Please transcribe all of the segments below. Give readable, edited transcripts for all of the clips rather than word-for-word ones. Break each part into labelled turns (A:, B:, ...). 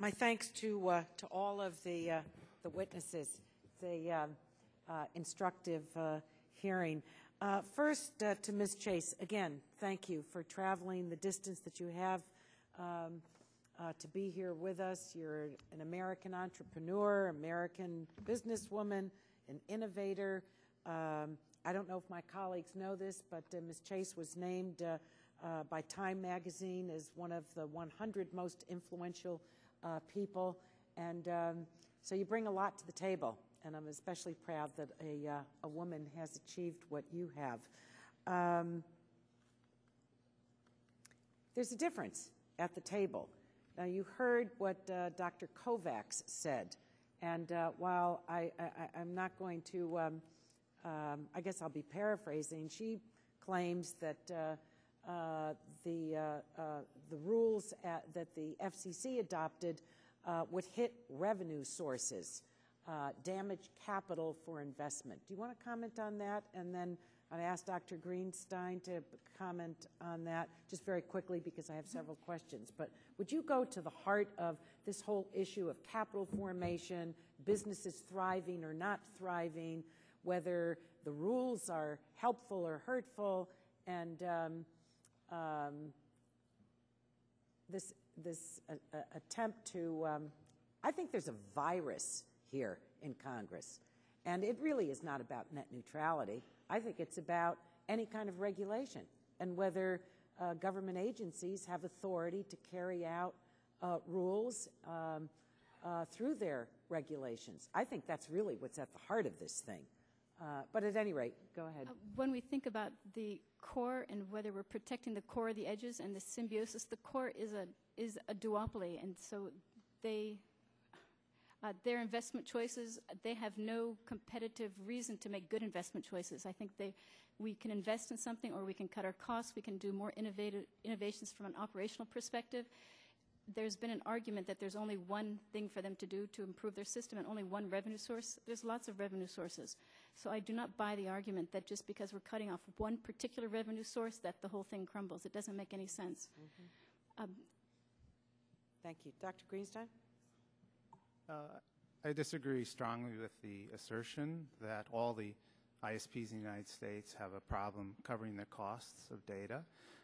A: My thanks to all of the witnesses. It's a instructive hearing. First, to Ms. Chase, again, thank you for traveling the distance that you have to be here with us. You're an American entrepreneur, American businesswoman, an innovator. I don't know if my colleagues know this, but Ms. Chase was named by Time magazine as one of the 100 most influential people, and so you bring a lot to the table, and I'm especially proud that a woman has achieved what you have. There's a difference at the table. Now, you heard what Dr. Kovacs said, and while I'm not going to, I guess I'll be paraphrasing, she claims that the rules that the FCC adopted would hit revenue sources, damage capital for investment. Do you want to comment on that? And then I asked Dr. Greenstein to comment on that just very quickly because I have several questions. But would you go to the heart of this whole issue of capital formation, businesses thriving or not thriving, whether the rules are helpful or hurtful, and this attempt to, I think there's a virus here in Congress, and it really is not about net neutrality. I think it's about any kind of regulation and whether government agencies have authority to carry out rules through their regulations. I think that's really what's at the heart of this thing. But at any rate, go ahead.
B: When we think about the core and whether we're protecting the core of the edges and the symbiosis, the core is a duopoly, and so their investment choices, they have no competitive reason to make good investment choices. I think we can invest in something, or we can cut our costs, we can do more innovations from an operational perspective. There's been an argument that there's only one thing for them to do to improve their system and only one revenue source. There's lots of revenue sources. So I do not buy the argument that just because we're cutting off one particular revenue source that the whole thing crumbles. It doesn't make any sense. Mm-hmm.
A: Thank you. Dr. Greenstein?
C: I disagree strongly with the assertion that all the ISPs in the United States have a problem covering the costs of data.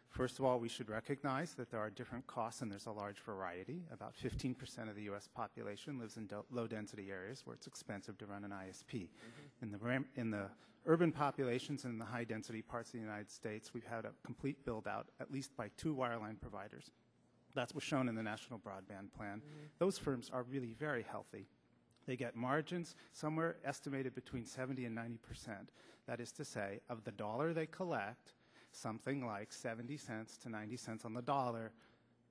C: First of all, we should recognize that there are different costs, and there's a large variety. About 15% of the U.S. population lives in low-density areas where it's expensive to run an ISP. Mm-hmm. In the urban populations and the high-density parts of the United States, we've had a complete build-out, at least by 2 wireline providers. That's what's shown in the National Broadband Plan. Mm-hmm. Those firms are really very healthy. They get margins somewhere estimated between 70 and 90%. That is to say, of the dollar they collect, something like 70 cents to 90 cents on the dollar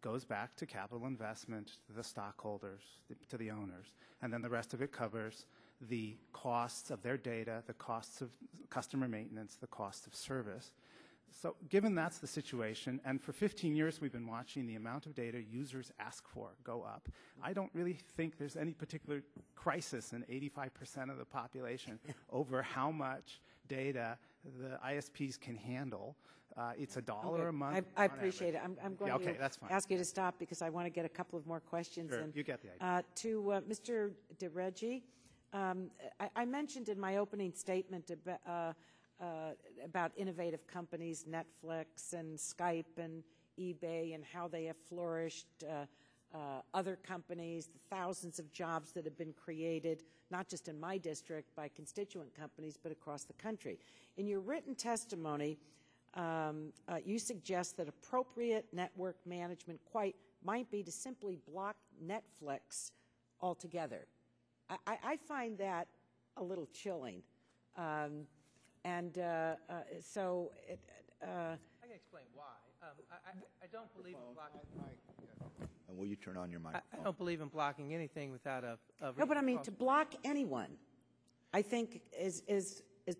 C: goes back to capital investment, to the stockholders, to the owners. And then the rest of it covers the costs of their data, the costs of customer maintenance, the cost of service. So given that's the situation, and for 15 years we've been watching the amount of data users ask for go up, I don't really think there's any particular crisis in 85% of the population over how much data the ISPs can handle. It's $1 a month.
A: I appreciate it. I'm going
C: to
A: ask you to stop because I want to get a couple of more questions.
C: Sure, you get the idea.
A: To Mr. DeReggi, I mentioned in my opening statement about innovative companies, Netflix and Skype and eBay, and how they have flourished, other companies, the thousands of jobs that have been created, not just in my district by constituent companies, but across the country. In your written testimony, you suggest that appropriate network management might be to simply block Netflix altogether. I find that a little chilling. And so
D: I can explain why. I don't believe in blocking.
E: And will you turn on your microphone?
D: I don't believe in blocking anything without a
A: no, but I mean, to block anyone, I think is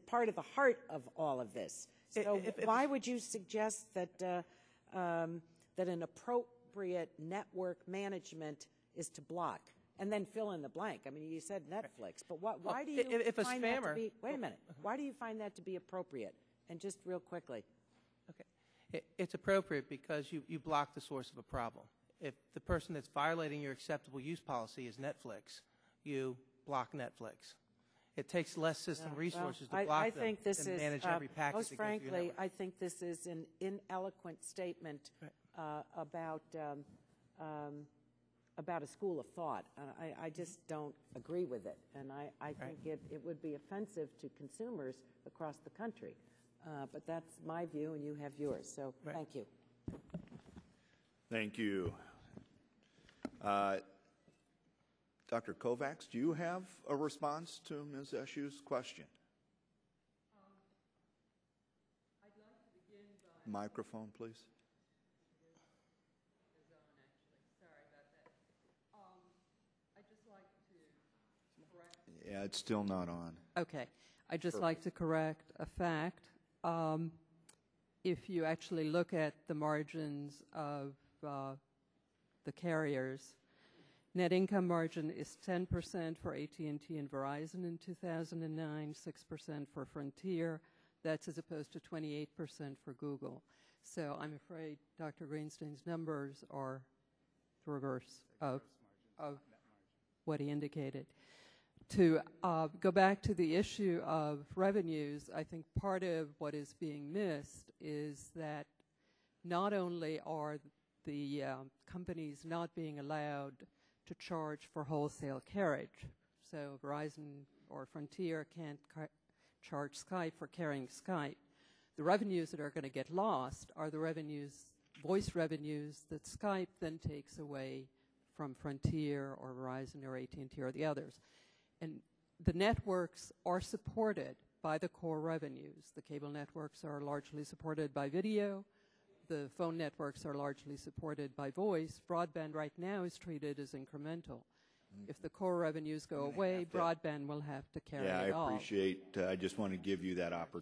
A: part of the heart of all of this. So why would you suggest that that an appropriate network management is to block? And then fill in the blank. I mean, you said Netflix, but why do you find that to be? Wait a minute. Why do you find that to be appropriate? And just real quickly.
D: Okay, it's appropriate because you block the source of a problem. if the person that's violating your acceptable use policy is Netflix, you block Netflix. It takes less system resources to block them than manage every packet
A: most
D: that goes through your
A: frankly,
D: network.
A: I think this is an ineloquent statement about a school of thought. I just don't agree with it, and I think it would be offensive to consumers across the country. But that's my view, and you have yours. So thank you.
E: Thank you. Dr. Kovacs, do you have a response to Ms. Eshoo's question?
F: I'd like to begin by...
E: Microphone, please.
F: Sorry about that. I'd just like to correct...
E: Yeah, it's still not on.
F: Okay. I'd just like to correct a fact. If you actually look at the margins of the carriers, net income margin is 10% for AT&T and Verizon in 2009, 6% for Frontier. That's as opposed to 28% for Google. So I'm afraid Dr. Greenstein's numbers are the reverse of what he indicated. To go back to the issue of revenues, I think part of what is being missed is that not only are the companies not being allowed to charge for wholesale carriage. So Verizon or Frontier can't charge Skype for carrying Skype. The revenues that are going to get lost are the revenues, voice revenues, that Skype then takes away from Frontier or Verizon or AT&T or the others. And the networks are supported by the core revenues. The cable networks are largely supported by video. The phone networks are largely supported by voice. Broadband right now is treated as incremental. If the core revenues go away, broadband will have to carry it all.
E: Yeah, I appreciate, I just want to give you that opportunity.